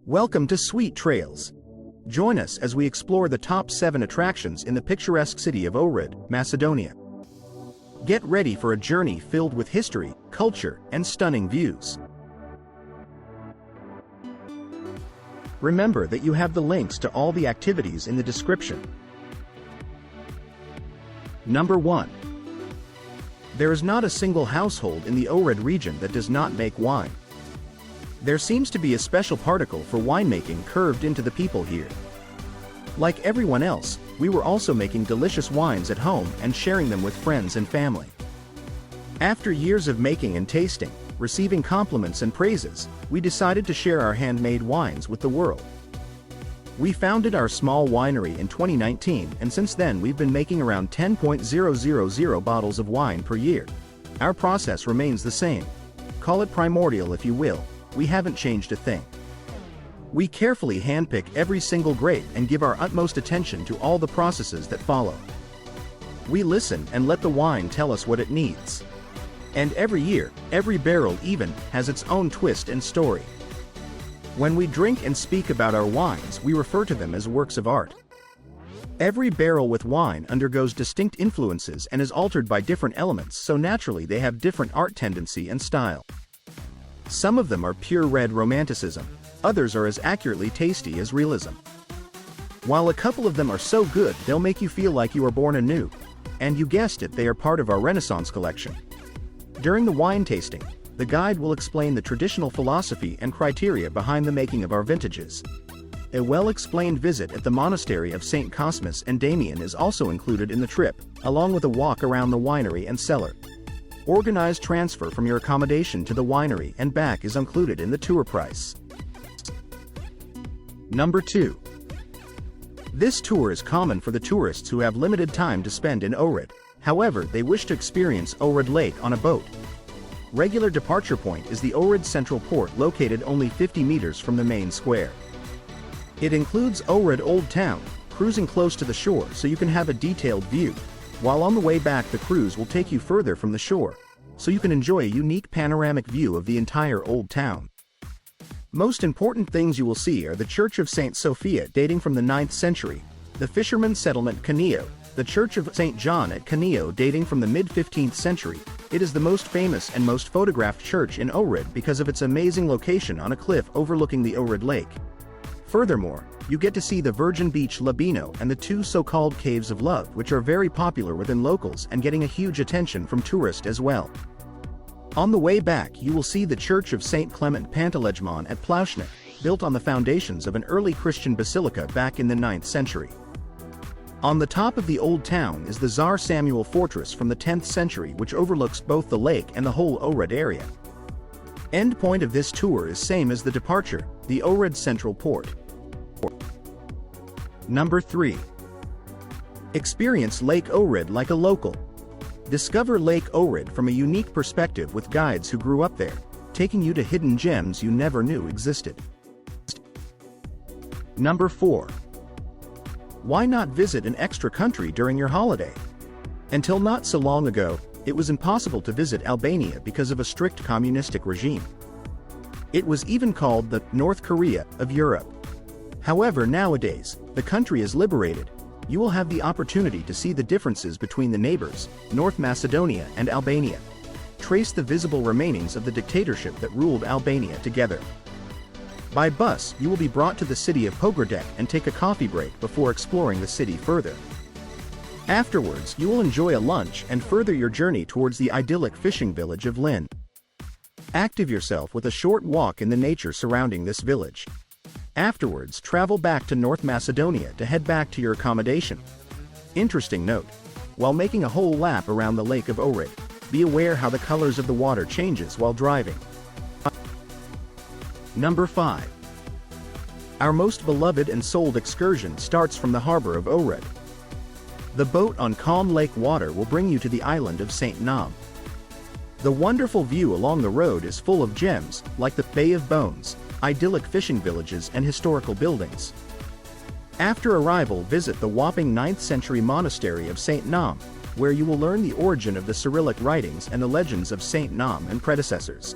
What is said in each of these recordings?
Welcome to SuiteTrails. Join us as we explore the top 7 attractions in the picturesque city of Ohrid, Macedonia. Get ready for a journey filled with history, culture, and stunning views. Remember that you have the links to all the activities in the description. Number 1. There is not a single household in the Ohrid region that does not make wine. There seems to be a special particle for winemaking curved into the people here. Like everyone else, we were also making delicious wines at home and sharing them with friends and family. After years of making and tasting, receiving compliments and praises, we decided to share our handmade wines with the world. We founded our small winery in 2019, and since then we've been making around 10,000 bottles of wine per year. Our process remains the same. Call it primordial if you will. We haven't changed a thing. We carefully handpick every single grape and give our utmost attention to all the processes that follow. We listen and let the wine tell us what it needs. And every year, every barrel even has its own twist and story. When we drink and speak about our wines, we refer to them as works of art. Every barrel with wine undergoes distinct influences and is altered by different elements, so naturally they have different art tendency and style. Some of them are pure red romanticism, others are as accurately tasty as realism. While a couple of them are so good they'll make you feel like you are born anew. And you guessed it, they are part of our Renaissance collection. During the wine tasting, the guide will explain the traditional philosophy and criteria behind the making of our vintages. A well-explained visit at the monastery of St. Cosmas and Damian is also included in the trip, along with a walk around the winery and cellar. Organized transfer from your accommodation to the winery and back is included in the tour price. Number 2. This tour is common for the tourists who have limited time to spend in Ohrid. However, they wish to experience Ohrid Lake on a boat. Regular departure point is the Ohrid Central Port, located only 50 meters from the main square. It includes Ohrid Old Town, cruising close to the shore so you can have a detailed view. While on the way back, the cruise will take you further from the shore, so you can enjoy a unique panoramic view of the entire Old Town. Most important things you will see are the Church of St. Sophia dating from the 9th century, the fishermen's settlement Kaneo, the Church of St. John at Kaneo dating from the mid-15th century. It is the most famous and most photographed church in Ohrid because of its amazing location on a cliff overlooking the Ohrid Lake. Furthermore, you get to see the Virgin Beach Labino and the 2 so-called Caves of Love, which are very popular within locals and getting a huge attention from tourists as well. On the way back, you will see the Church of St. Clement Pantelejmon at Plouchnik, built on the foundations of an early Christian basilica back in the 9th century. On the top of the Old Town is the Tsar Samuel Fortress from the 10th century, which overlooks both the lake and the whole Ohrid area. End point of this tour is same as the departure, the Ohrid Central Port. Number 3. Experience Lake Ohrid like a local. Discover Lake Ohrid from a unique perspective with guides who grew up there, taking you to hidden gems you never knew existed. Number 4. Why not visit an extra country during your holiday? Until not so long ago, it was impossible to visit Albania because of a strict communistic regime. It was even called the North Korea of Europe. However, nowadays, the country is liberated. You will have the opportunity to see the differences between the neighbors, North Macedonia and Albania. Trace the visible remainings of the dictatorship that ruled Albania together. By bus, you will be brought to the city of Pogradec and take a coffee break before exploring the city further. Afterwards, you will enjoy a lunch and further your journey towards the idyllic fishing village of Lin. Active yourself with a short walk in the nature surrounding this village. Afterwards, travel back to North Macedonia to head back to your accommodation. Interesting note: while making a whole lap around the Lake of Ohrid, be aware how the colors of the water changes while driving. Number 5. Our most beloved and sold excursion starts from the harbor of Ohrid. The boat on calm lake water will bring you to the island of St. Nam. The wonderful view along the road is full of gems, like the Bay of Bones, idyllic fishing villages and historical buildings. After arrival, visit the whopping 9th century monastery of St. Nam, where you will learn the origin of the Cyrillic writings and the legends of St. Nam and predecessors.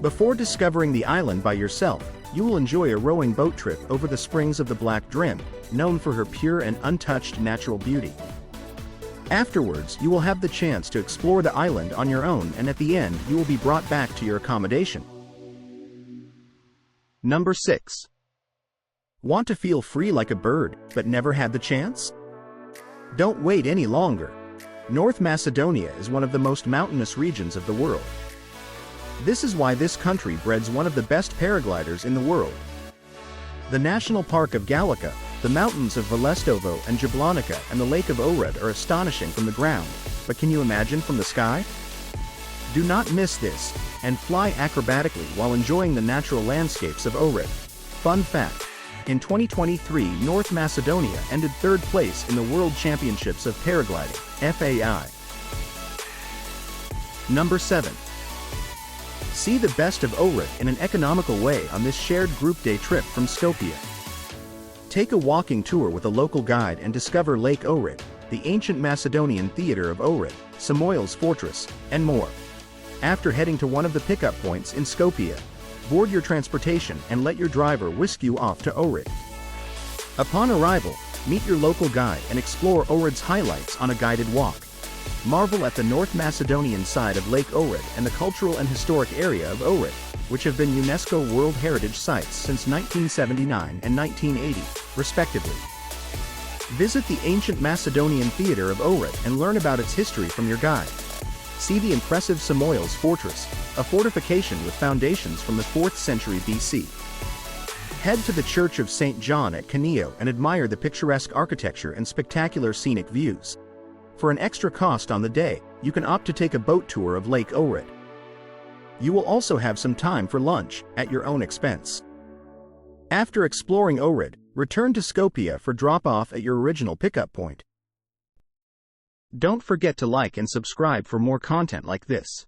Before discovering the island by yourself, you will enjoy a rowing boat trip over the springs of the Black Drim, known for her pure and untouched natural beauty. Afterwards, you will have the chance to explore the island on your own, and at the end you will be brought back to your accommodation. Number 6. Want to feel free like a bird, but never had the chance? Don't wait any longer. North Macedonia is one of the most mountainous regions of the world. This is why this country breeds one of the best paragliders in the world. The National Park of Gallica, the mountains of Velestovo and Jablanica, and the Lake of Ohrid are astonishing from the ground, but can you imagine from the sky? Do not miss this, and fly acrobatically while enjoying the natural landscapes of Ohrid. Fun fact: in 2023, North Macedonia ended 3rd place in the World Championships of Paragliding, FAI. Number 7. See the best of Ohrid in an economical way on this shared group day trip from Skopje. Take a walking tour with a local guide and discover Lake Ohrid, the ancient Macedonian theater of Ohrid, Samoil's fortress, and more. After heading to one of the pickup points in Skopje, board your transportation and let your driver whisk you off to Ohrid. Upon arrival, meet your local guide and explore Ohrid's highlights on a guided walk. Marvel at the North Macedonian side of Lake Ohrid and the cultural and historic area of Ohrid, which have been UNESCO World Heritage Sites since 1979 and 1980, respectively. Visit the ancient Macedonian theater of Ohrid and learn about its history from your guide. See the impressive Samoil's fortress, a fortification with foundations from the 4th century BC. Head to the Church of St. John at Kaneo and admire the picturesque architecture and spectacular scenic views. For an extra cost on the day, you can opt to take a boat tour of Lake Ohrid. You will also have some time for lunch, at your own expense. After exploring Ohrid, return to Skopje for drop-off at your original pickup point. Don't forget to like and subscribe for more content like this.